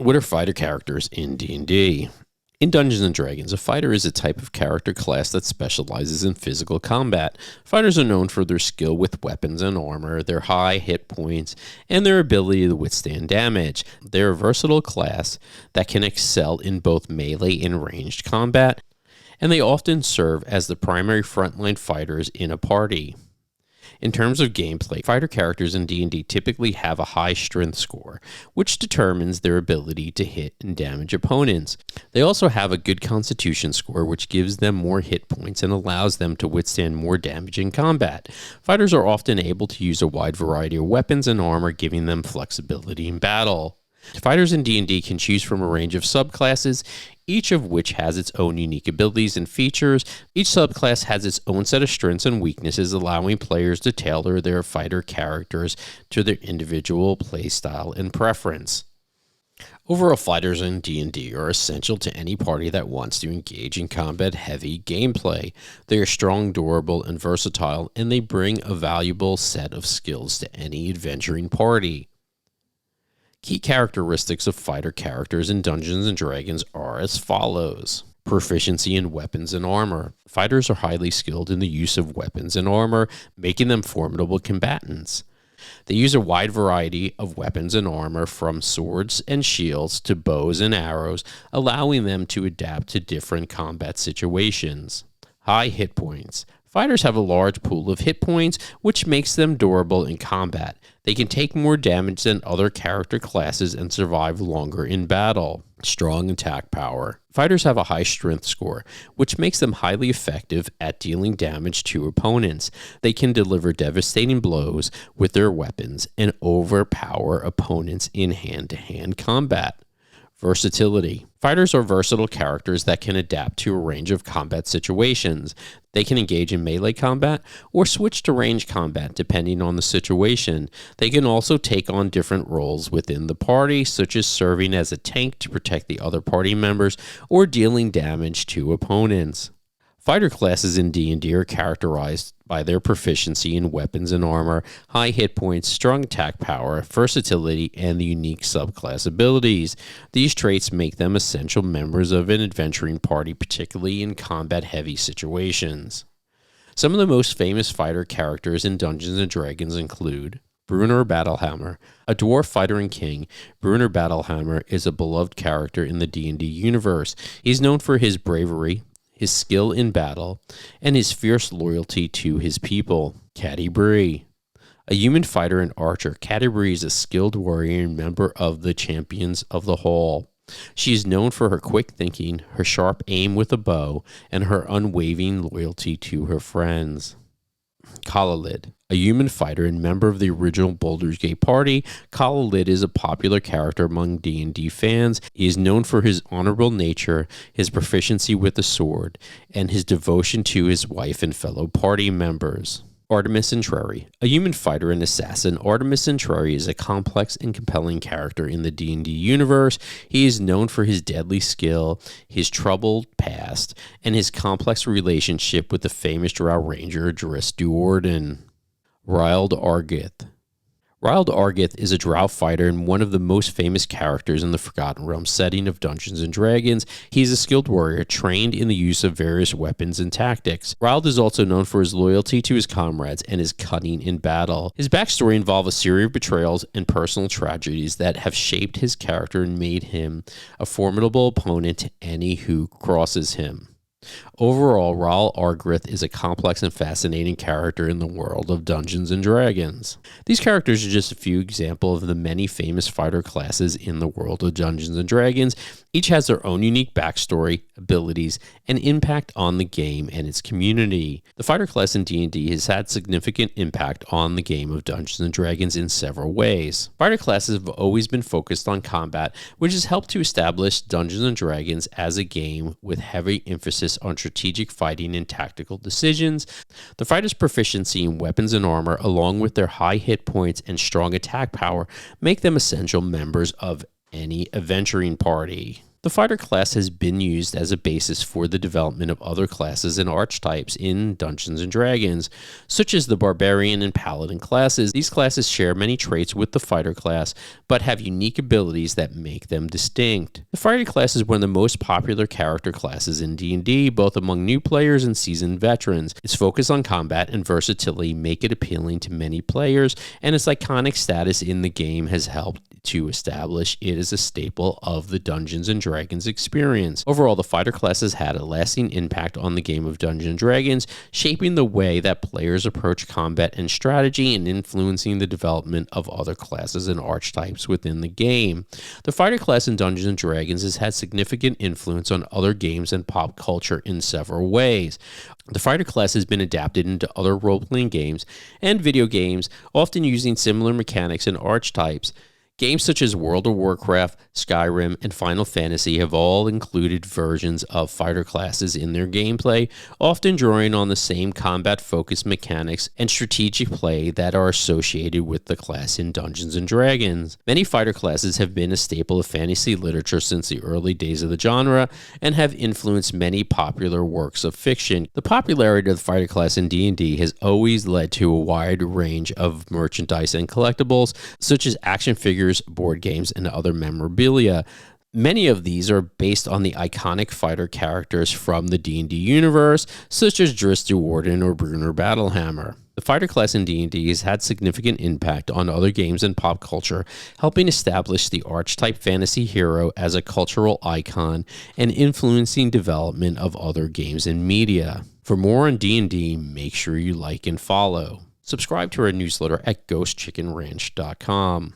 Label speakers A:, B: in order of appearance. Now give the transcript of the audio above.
A: What are fighter characters in D&D? In Dungeons & Dragons, a fighter is a type of character class that specializes in physical combat. Fighters are known for their skill with weapons and armor, their high hit points, and their ability to withstand damage. They're a versatile class that can excel in both melee and ranged combat, and they often serve as the primary frontline fighters in a party. In terms of gameplay, fighter characters in D&D typically have a high strength score, which determines their ability to hit and damage opponents. They also have a good constitution score, which gives them more hit points and allows them to withstand more damage in combat. Fighters are often able to use a wide variety of weapons and armor, giving them flexibility in battle. Fighters in D&D can choose from a range of subclasses, each of which has its own unique abilities and features. Each subclass has its own set of strengths and weaknesses, allowing players to tailor their fighter characters to their individual playstyle and preference. Overall, fighters in D&D are essential to any party that wants to engage in combat-heavy gameplay. They are strong, durable, and versatile, and they bring a valuable set of skills to any adventuring party. Key characteristics of fighter characters in Dungeons & Dragons are as follows. Proficiency in weapons and armor. Fighters are highly skilled in the use of weapons and armor, making them formidable combatants. They use a wide variety of weapons and armor, from swords and shields to bows and arrows, allowing them to adapt to different combat situations. High hit points. Fighters have a large pool of hit points, which makes them durable in combat. They can take more damage than other character classes and survive longer in battle. Strong attack power. Fighters have a high strength score, which makes them highly effective at dealing damage to opponents. They can deliver devastating blows with their weapons and overpower opponents in hand-to-hand combat. Versatility. Fighters are versatile characters that can adapt to a range of combat situations. They can engage in melee combat or switch to ranged combat depending on the situation. They can also take on different roles within the party, such as serving as a tank to protect the other party members or dealing damage to opponents. Fighter classes in D&D are characterized by their proficiency in weapons and armor, high hit points, strong attack power, versatility, and the unique subclass abilities. These traits make them essential members of an adventuring party, particularly in combat-heavy situations. Some of the most famous fighter characters in Dungeons & Dragons include Bruenor Battlehammer. A dwarf fighter and king, Bruenor Battlehammer is a beloved character in the D&D universe. He's known for his bravery, his skill in battle, and his fierce loyalty to his people. Catti Bree. A human fighter and archer, Catti Bree is a skilled warrior and member of the Champions of the Hall. She is known for her quick thinking, her sharp aim with a bow, and her unwavering loyalty to her friends. Kalalid. A human fighter and member of the original Baldur's Gate party, Kalalid is a popular character among D&D fans. He is known for his honorable nature, his proficiency with the sword, and his devotion to his wife and fellow party members. Artemis Entreri. A human fighter and assassin, Artemis Entreri is a complex and compelling character in the D&D universe. He is known for his deadly skill, his troubled past, and his complex relationship with the famous drow ranger Dris Duorden. Riled Argith. Riled Argith is a drow fighter and one of the most famous characters in the Forgotten Realms setting of Dungeons & Dragons. He is a skilled warrior trained in the use of various weapons and tactics. Riled is also known for his loyalty to his comrades and his cunning in battle. His backstory involves a series of betrayals and personal tragedies that have shaped his character and made him a formidable opponent to any who crosses him. Overall, Riled Argith is a complex and fascinating character in the world of Dungeons & Dragons. These characters are just a few examples of the many famous fighter classes in the world of Dungeons & Dragons. Each has their own unique backstory, abilities, and impact on the game and its community. The fighter class in D&D has had significant impact on the game of Dungeons & Dragons in several ways. Fighter classes have always been focused on combat, which has helped to establish Dungeons & Dragons as a game with heavy emphasis on strategic fighting and tactical decisions. The fighter's proficiency in weapons and armor, along with their high hit points and strong attack power, make them essential members of any adventuring party. The fighter class has been used as a basis for the development of other classes and archetypes in Dungeons & Dragons, such as the barbarian and paladin classes. These classes share many traits with the fighter class, but have unique abilities that make them distinct. The fighter class is one of the most popular character classes in D&D, both among new players and seasoned veterans. Its focus on combat and versatility make it appealing to many players, and its iconic status in the game has helped to establish it as a staple of the Dungeons & Dragons experience. Overall, the fighter class has had a lasting impact on the game of Dungeons & Dragons, shaping the way that players approach combat and strategy and influencing the development of other classes and archetypes within the game. The fighter class in Dungeons & Dragons has had significant influence on other games and pop culture in several ways. The fighter class has been adapted into other role-playing games and video games, often using similar mechanics and archetypes. Games such as World of Warcraft, Skyrim, and Final Fantasy have all included versions of fighter classes in their gameplay, often drawing on the same combat-focused mechanics and strategic play that are associated with the class in Dungeons & Dragons. Many fighter classes have been a staple of fantasy literature since the early days of the genre and have influenced many popular works of fiction. The popularity of the fighter class in D&D has always led to a wide range of merchandise and collectibles, such as action figures, board games, and other memorabilia. Many of these are based on the iconic fighter characters from the D&D universe, such as Driss the Warden or Bruenor Battlehammer. The fighter class in D&D has had significant impact on other games and pop culture, helping establish the archetype fantasy hero as a cultural icon and influencing development of other games and media. For more on D&D, make sure you like and follow. Subscribe to our newsletter at ghostchickenranch.com.